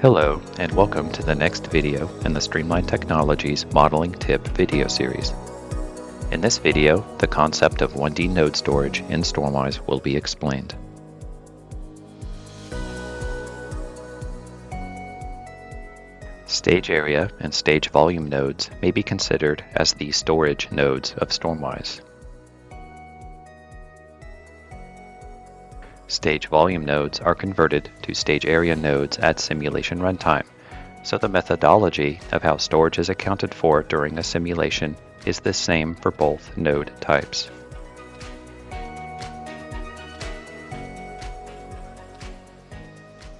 Hello, and welcome to the next video in the Streamline Technologies Modeling Tip video series. In this video, the concept of 1D node storage in StormWise will be explained. Stage area and stage volume nodes may be considered as the storage nodes of StormWise. Stage volume nodes are converted to stage area nodes at simulation runtime, so the methodology of how storage is accounted for during a simulation is the same for both node types.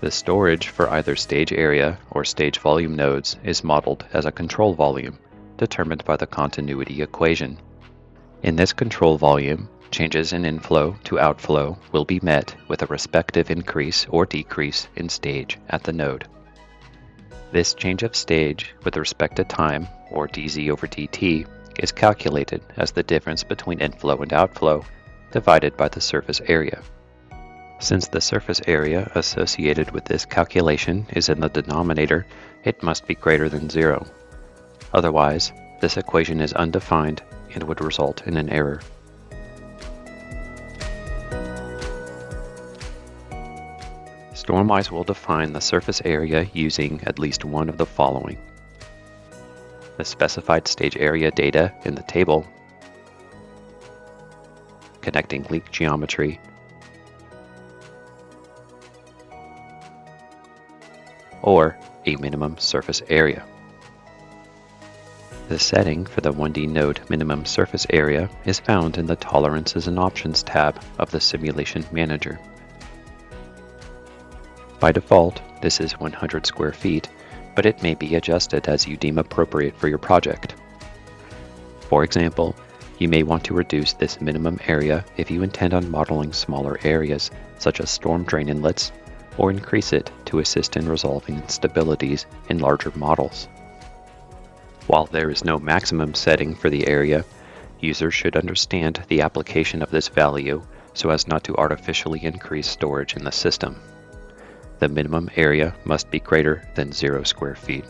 The storage for either stage area or stage volume nodes is modeled as a control volume, determined by the continuity equation. In this control volume, changes in inflow to outflow will be met with a respective increase or decrease in stage at the node. This change of stage with respect to time, or dz over dt, is calculated as the difference between inflow and outflow divided by the surface area. Since the surface area associated with this calculation is in the denominator, it must be greater than 0. Otherwise, this equation is undefined and would result in an error. StormWise will define the surface area using at least one of the following: the specified stage area data in the table, connecting link geometry, or a minimum surface area. The setting for the 1D node minimum surface area is found in the Tolerances and Options tab of the Simulation Manager. By default, this is 100 square feet, but it may be adjusted as you deem appropriate for your project. For example, you may want to reduce this minimum area if you intend on modeling smaller areas, such as storm drain inlets, or increase it to assist in resolving instabilities in larger models. While there is no maximum setting for the area, users should understand the application of this value so as not to artificially increase storage in the system. The minimum area must be greater than 0 square feet.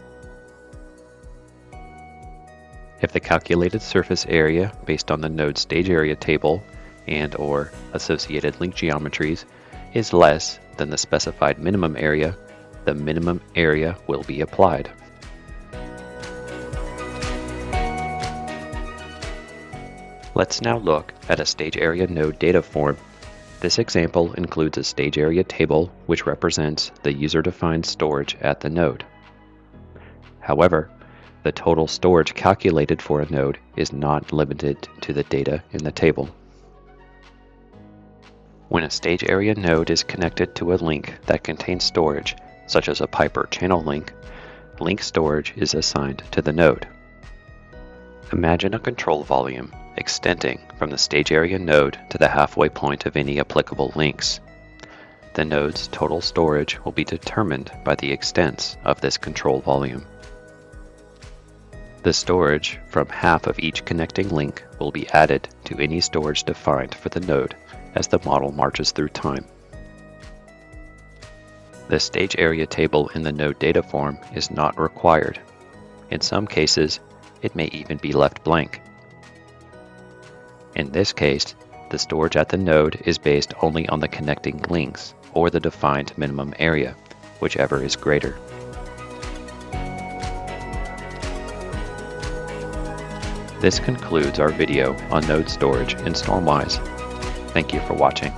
If the calculated surface area based on the node stage area table and/or associated link geometries is less than the specified minimum area, the minimum area will be applied. Let's now look at a stage area node data form. This example includes a stage area table which represents the user-defined storage at the node. However, the total storage calculated for a node is not limited to the data in the table. When a stage area node is connected to a link that contains storage, such as a pipe or channel link, link storage is assigned to the node. Imagine a control volume extending from the stage area node to the halfway point of any applicable links. The node's total storage will be determined by the extents of this control volume. The storage from half of each connecting link will be added to any storage defined for the node as the model marches through time. The stage area table in the node data form is not required. In some cases, it may even be left blank. In this case, the storage at the node is based only on the connecting links or the defined minimum area, whichever is greater. This concludes our video on node storage in StormWise. Thank you for watching.